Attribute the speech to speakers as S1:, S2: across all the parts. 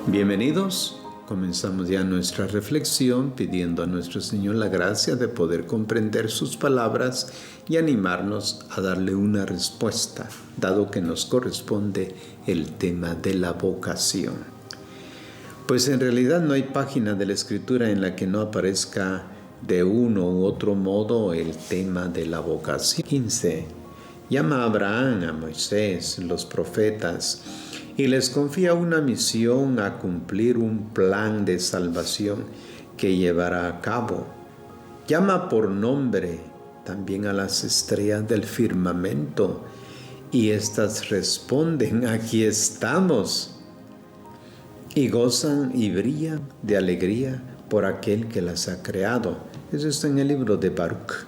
S1: Bienvenidos. Comenzamos ya nuestra reflexión pidiendo a nuestro Señor la gracia de poder comprender sus palabras y animarnos a darle una respuesta, dado que nos corresponde el tema de la vocación. Pues en realidad no hay página de la Escritura en la que no aparezca de uno u otro modo el tema de la vocación. 15. Llama a Abraham, a Moisés, los profetas, y les confía una misión a cumplir un plan de salvación que llevará a cabo. Llama por nombre también a las estrellas del firmamento, y éstas responden: aquí estamos, y gozan y brillan de alegría por aquel que las ha creado. Eso está en el libro de Baruch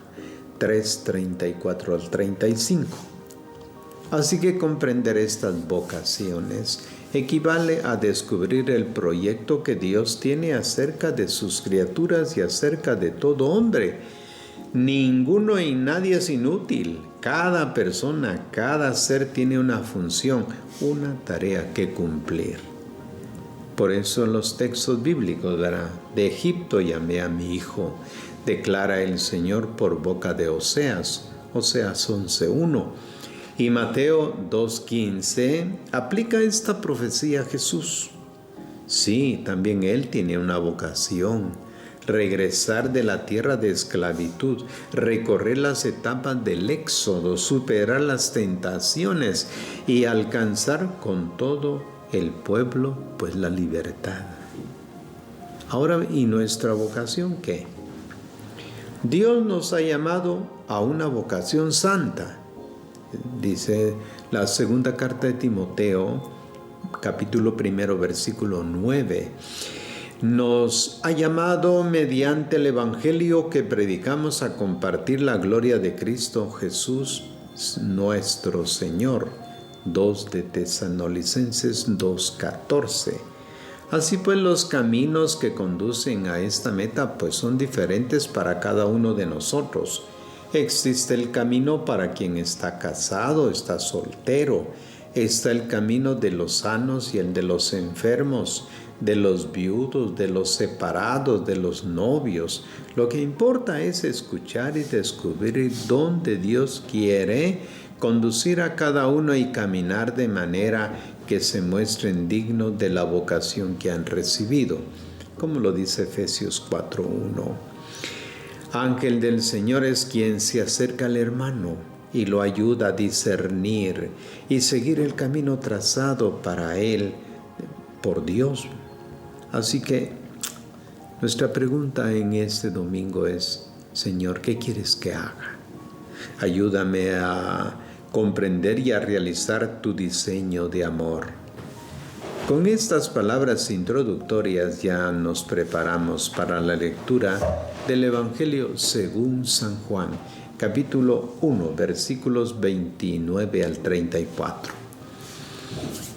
S1: 3:34 al 35. Así que comprender estas vocaciones equivale a descubrir el proyecto que Dios tiene acerca de sus criaturas y acerca de todo hombre. Ninguno y nadie es inútil. Cada persona, cada ser tiene una función, una tarea que cumplir. Por eso los textos bíblicos, ¿verdad? De Egipto llamé a mi hijo, declara el Señor por boca de Oseas 11:1. Y Mateo 2:15 aplica esta profecía a Jesús. Sí, también Él tiene una vocación: regresar de la tierra de esclavitud, recorrer las etapas del éxodo, superar las tentaciones y alcanzar con todo el pueblo, pues, la libertad. Ahora, ¿y nuestra vocación qué? Dios nos ha llamado a una vocación santa. Dice la segunda carta de Timoteo, capítulo 1, versículo 9. Nos ha llamado mediante el evangelio que predicamos a compartir la gloria de Cristo Jesús nuestro Señor. 2 de Tesalonicenses 2:14. Así pues, los caminos que conducen a esta meta pues son diferentes para cada uno de nosotros. Existe el camino para quien está casado, está soltero. Está el camino de los sanos y el de los enfermos, de los viudos, de los separados, de los novios. Lo que importa es escuchar y descubrir dónde Dios quiere conducir a cada uno y caminar de manera que se muestren dignos de la vocación que han recibido, como lo dice Efesios 4:1. Ángel del Señor es quien se acerca al hermano y lo ayuda a discernir y seguir el camino trazado para él por Dios. Así que nuestra pregunta en este domingo es: Señor, ¿qué quieres que haga? Ayúdame a comprender y a realizar tu diseño de amor. Con estas palabras introductorias ya nos preparamos para la lectura del Evangelio según San Juan, capítulo 1, versículos 29 al 34.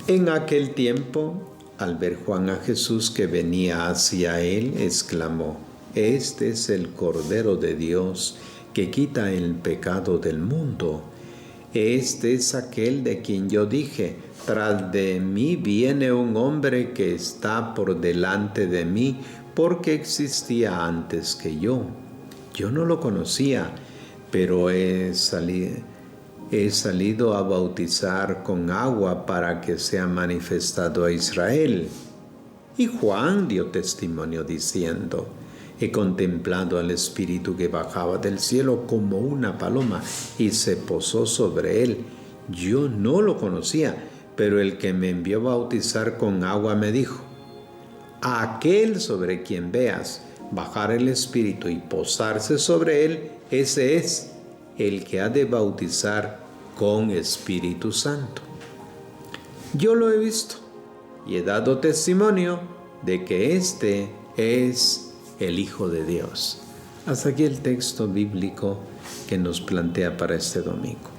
S1: En aquel tiempo, al ver Juan a Jesús que venía hacia él, exclamó: Este es el Cordero de Dios que quita el pecado del mundo. Este es aquel de quien yo dije: tras de mí viene un hombre que está por delante de mí, porque existía antes que yo. Yo no lo conocía, pero he salido a bautizar con agua para que sea manifestado a Israel. Y Juan dio testimonio diciendo: He contemplado al Espíritu que bajaba del cielo como una paloma y se posó sobre él. Yo no lo conocía, pero el que me envió a bautizar con agua me dijo: aquel sobre quien veas bajar el Espíritu y posarse sobre él, ese es el que ha de bautizar con Espíritu Santo. Yo lo he visto y he dado testimonio de que este es el Hijo de Dios. Hasta aquí el texto bíblico que nos plantea para este domingo.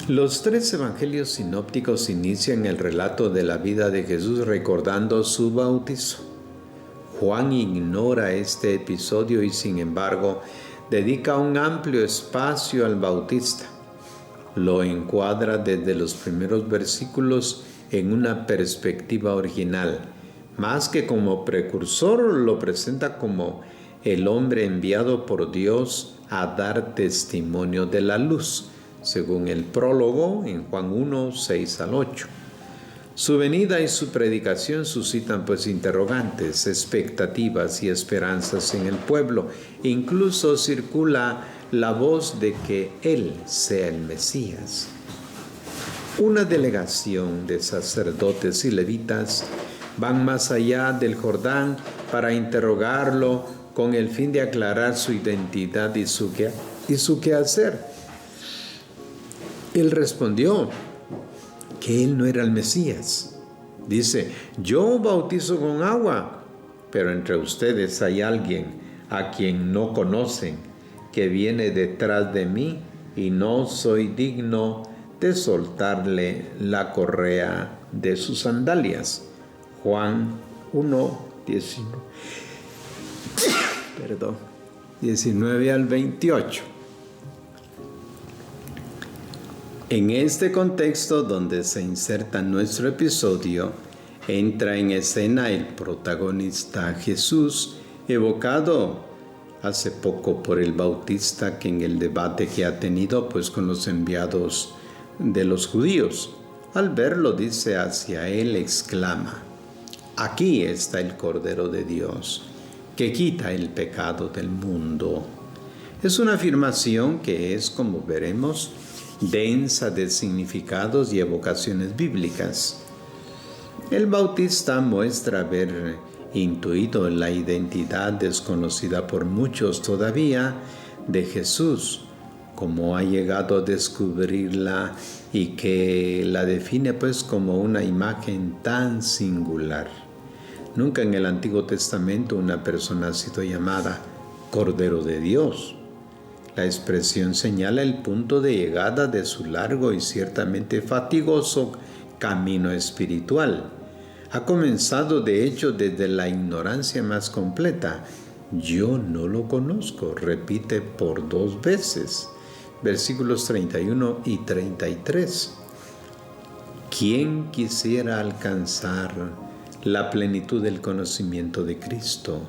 S1: Los tres evangelios sinópticos inician el relato de la vida de Jesús recordando su bautizo. Juan ignora este episodio y sin embargo dedica un amplio espacio al Bautista. Lo encuadra desde los primeros versículos en una perspectiva original. Más que como precursor, lo presenta como el hombre enviado por Dios a dar testimonio de la luz, según el prólogo en Juan 1, 6 al 8. Su venida y su predicación suscitan pues interrogantes, expectativas y esperanzas en el pueblo. Incluso circula la voz de que Él sea el Mesías. Una delegación de sacerdotes y levitas van más allá del Jordán para interrogarlo con el fin de aclarar su identidad y su quehacer. Él respondió que él no era el Mesías. Dice, yo bautizo con agua, pero entre ustedes hay alguien a quien no conocen, que viene detrás de mí y no soy digno de soltarle la correa de sus sandalias. Juan 1, 19 al 28. En este contexto donde se inserta nuestro episodio, entra en escena el protagonista Jesús, evocado hace poco por el Bautista, que en el debate que ha tenido pues con los enviados de los judíos. Al verlo, dice, hacia él exclama, aquí está el Cordero de Dios, que quita el pecado del mundo. Es una afirmación que es, como veremos, densa de significados y evocaciones bíblicas. El Bautista muestra haber intuido la identidad desconocida por muchos todavía de Jesús, como ha llegado a descubrirla y que la define pues como una imagen tan singular. Nunca en el Antiguo Testamento una persona ha sido llamada Cordero de Dios. La expresión señala el punto de llegada de su largo y ciertamente fatigoso camino espiritual. Ha comenzado de hecho desde la ignorancia más completa. Yo no lo conozco, repite por 2 veces. Versículos 31 y 33. ¿Quién quisiera alcanzar la plenitud del conocimiento de Cristo?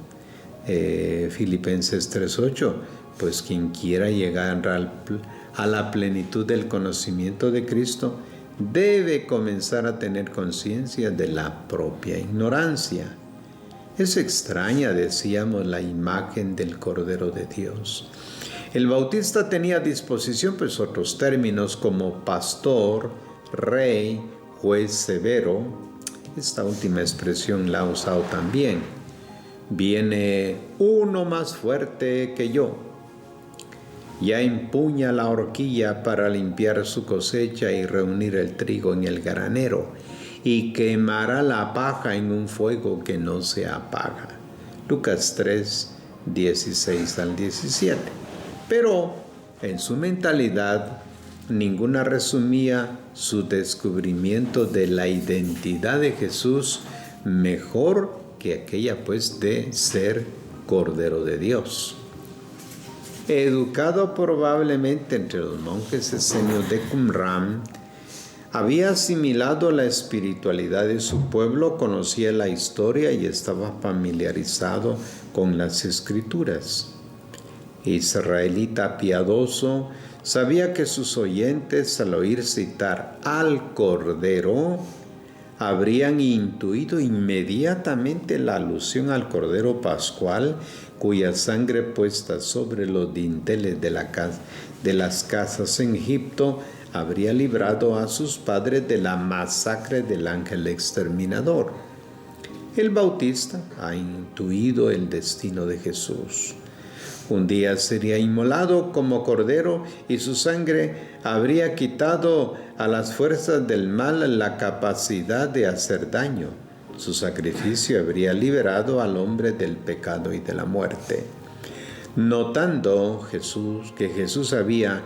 S1: Filipenses 3:8. Pues quien quiera llegar a la plenitud del conocimiento de Cristo debe comenzar a tener conciencia de la propia ignorancia. Es extraña, decíamos, la imagen del Cordero de Dios. El Bautista tenía a disposición pues otros términos como pastor, rey, juez severo. Esta última expresión la ha usado también. Viene uno más fuerte que yo. Ya empuña la horquilla para limpiar su cosecha y reunir el trigo en el granero, y quemará la paja en un fuego que no se apaga. Lucas 3, 16 al 17. Pero en su mentalidad, ninguna resumía su descubrimiento de la identidad de Jesús mejor que aquella pues de ser Cordero de Dios. Educado probablemente entre los monjes esenios de Qumran, había asimilado la espiritualidad de su pueblo, conocía la historia y estaba familiarizado con las escrituras. Israelita piadoso, sabía que sus oyentes, al oír citar al Cordero, habrían intuido inmediatamente la alusión al Cordero Pascual, cuya sangre puesta sobre los dinteles de las casas en Egipto habría librado a sus padres de la masacre del ángel exterminador. El Bautista ha intuido el destino de Jesús. Un día sería inmolado como cordero y su sangre habría quitado a las fuerzas del mal la capacidad de hacer daño. Su sacrificio habría liberado al hombre del pecado y de la muerte. Notando que Jesús había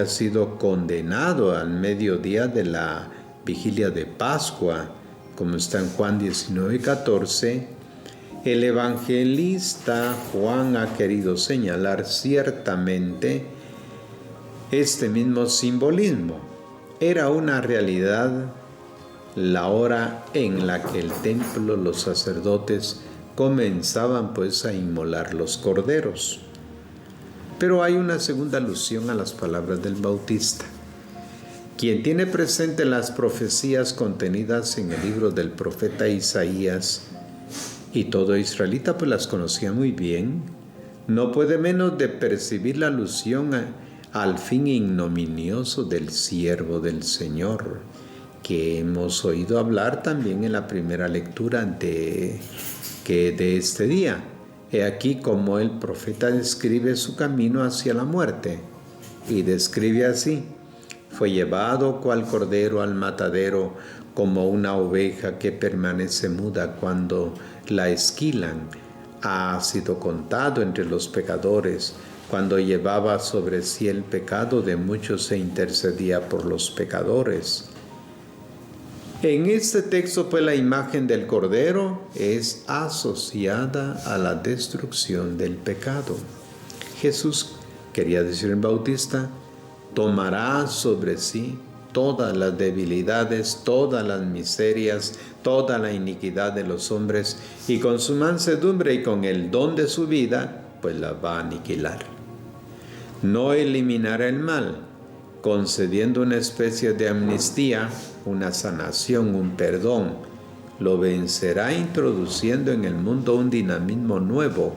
S1: sido condenado al mediodía de la vigilia de Pascua, como está en Juan 19:14, El evangelista Juan ha querido señalar ciertamente este mismo simbolismo. Era una realidad la hora en la que el templo, los sacerdotes, comenzaban pues a inmolar los corderos. Pero hay una segunda alusión a las palabras del Bautista, quien tiene presente las profecías contenidas en el libro del profeta Isaías, y todo israelita pues las conocía muy bien, no puede menos de percibir la alusión al fin ignominioso del siervo del Señor, que hemos oído hablar también en la primera lectura de este día. He aquí como el profeta describe su camino hacia la muerte, y describe así: fue llevado cual cordero al matadero, como una oveja que permanece muda cuando la esquilan. Ha sido contado entre los pecadores, cuando llevaba sobre sí el pecado de muchos e intercedía por los pecadores. En este texto, pues, la imagen del Cordero es asociada a la destrucción del pecado. Jesús, quería decir el Bautista, tomará sobre sí todas las debilidades, todas las miserias, toda la iniquidad de los hombres, y con su mansedumbre y con el don de su vida, pues la va a aniquilar. No eliminará el mal, concediendo una especie de amnistía, una sanación, un perdón. Lo vencerá introduciendo en el mundo un dinamismo nuevo,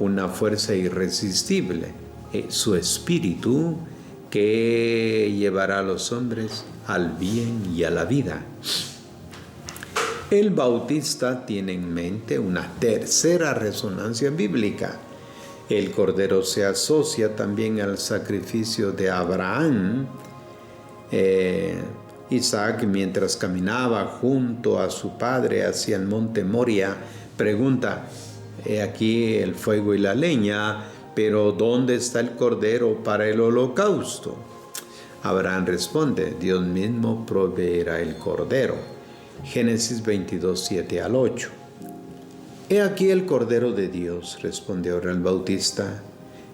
S1: una fuerza irresistible, su espíritu que llevará a los hombres al bien y a la vida. El Bautista tiene en mente una tercera resonancia bíblica. El Cordero se asocia también al sacrificio de Abraham. Isaac, mientras caminaba junto a su padre hacia el monte Moria, pregunta: he aquí el fuego y la leña, pero ¿dónde está el cordero para el holocausto? Abraham responde: Dios mismo proveerá el cordero. Génesis 22, 7 al 8. He aquí el Cordero de Dios, responde ahora el Bautista.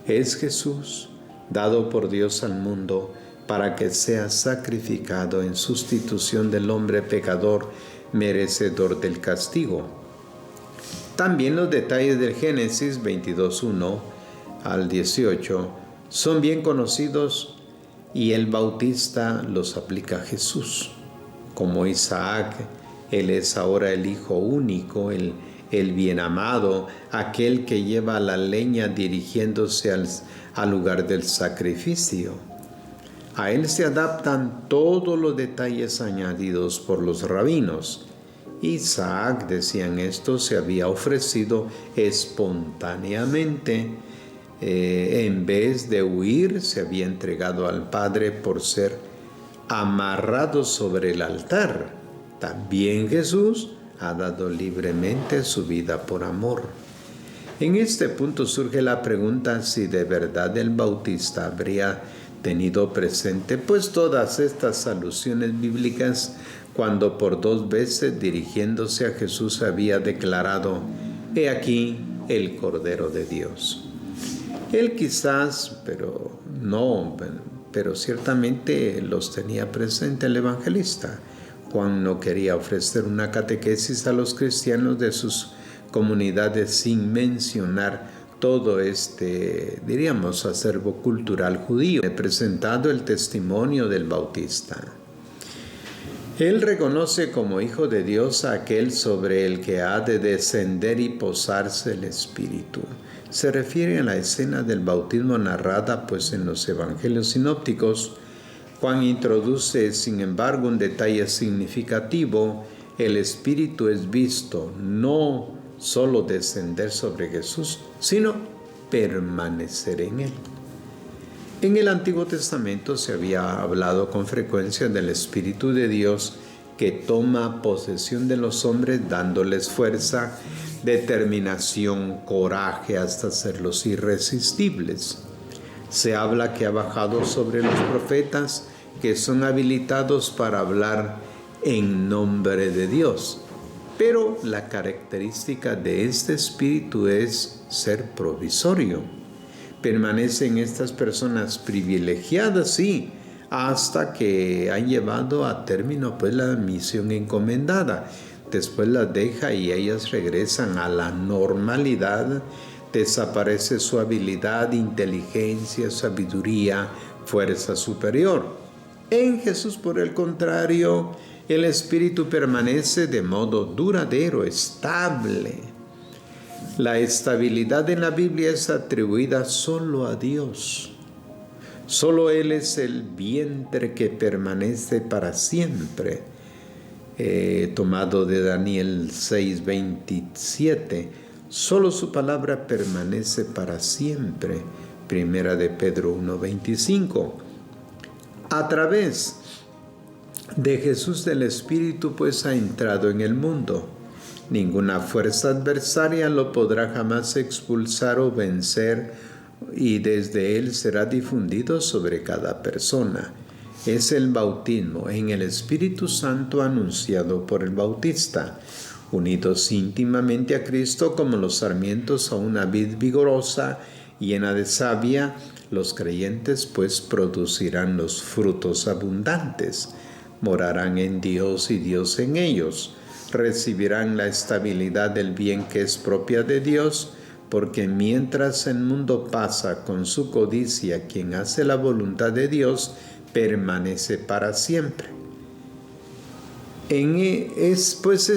S1: Es Jesús, dado por Dios al mundo, para que sea sacrificado en sustitución del hombre pecador, merecedor del castigo. También los detalles del Génesis 22, 1 al 18 son bien conocidos, y el Bautista los aplica a Jesús. Como Isaac, él es ahora el hijo único, el bien amado, aquel que lleva la leña dirigiéndose al lugar del sacrificio. A él se adaptan todos los detalles añadidos por los rabinos. Isaac, decían estos, se había ofrecido espontáneamente. En vez de huir, se había entregado al Padre por ser amarrado sobre el altar. También Jesús ha dado libremente su vida por amor. En este punto surge la pregunta si de verdad el Bautista habría tenido presente pues todas estas alusiones bíblicas cuando por 2 veces dirigiéndose a Jesús había declarado: he aquí el Cordero de Dios. Él quizás, pero ciertamente los tenía presente el evangelista. Juan no quería ofrecer una catequesis a los cristianos de sus comunidades sin mencionar todo diríamos, acervo cultural judío, presentando el testimonio del Bautista. Él reconoce como Hijo de Dios a aquel sobre el que ha de descender y posarse el Espíritu. Se refiere a la escena del bautismo narrada pues en los evangelios sinópticos. Juan introduce, sin embargo, un detalle significativo: el Espíritu es visto no solo descender sobre Jesús, sino permanecer en él. En el Antiguo Testamento se había hablado con frecuencia del Espíritu de Dios que toma posesión de los hombres, dándoles fuerza, determinación, coraje, hasta hacerlos irresistibles. Se habla que ha bajado sobre los profetas, que son habilitados para hablar en nombre de Dios. Pero la característica de este espíritu es ser provisorio. Permanecen estas personas privilegiadas, sí, hasta que han llevado a término pues la misión encomendada. Después las deja y ellas regresan a la normalidad. Desaparece su habilidad, inteligencia, sabiduría, fuerza superior. En Jesús, por el contrario, el espíritu permanece de modo duradero, estable. La estabilidad en la Biblia es atribuida solo a Dios. Solo Él es el vientre que permanece para siempre. Tomado de Daniel 6:27. Solo su palabra permanece para siempre. Primera de Pedro 1:25. A través de Jesús del Espíritu pues ha entrado en el mundo. Ninguna fuerza adversaria lo podrá jamás expulsar o vencer, y desde él será difundido sobre cada persona. Es el bautismo en el Espíritu Santo anunciado por el Bautista. Unidos íntimamente a Cristo como los sarmientos a una vid vigorosa, llena de savia, los creyentes pues producirán los frutos abundantes. Morarán en Dios y Dios en ellos. Recibirán la estabilidad del bien que es propia de Dios, porque mientras el mundo pasa con su codicia, quien hace la voluntad de Dios permanece para siempre. Es pues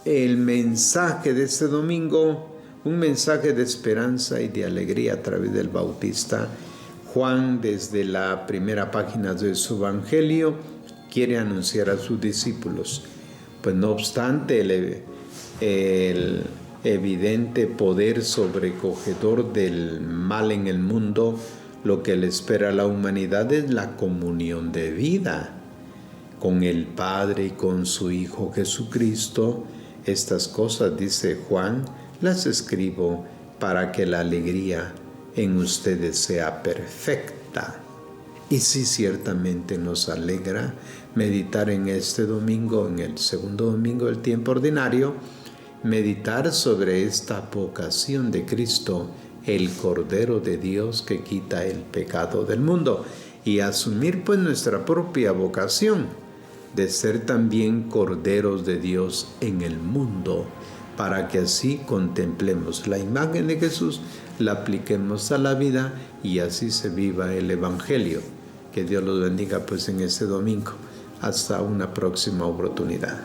S1: el mensaje de este domingo, un mensaje de esperanza y de alegría a través del Bautista. Juan, desde la primera página de su Evangelio, quiere anunciar a sus discípulos. Pues no obstante el evidente poder sobrecogedor del mal en el mundo, lo que le espera a la humanidad es la comunión de vida con el Padre y con su Hijo Jesucristo. Estas cosas, dice Juan, las escribo para que la alegría en ustedes sea perfecta. Y sí, ciertamente nos alegra meditar en este domingo, en el segundo domingo del tiempo ordinario, meditar sobre esta vocación de Cristo, el Cordero de Dios que quita el pecado del mundo, y asumir pues nuestra propia vocación de ser también corderos de Dios en el mundo, para que así contemplemos la imagen de Jesús, la apliquemos a la vida y así se viva el Evangelio. Que Dios los bendiga pues en este domingo. Hasta una próxima oportunidad.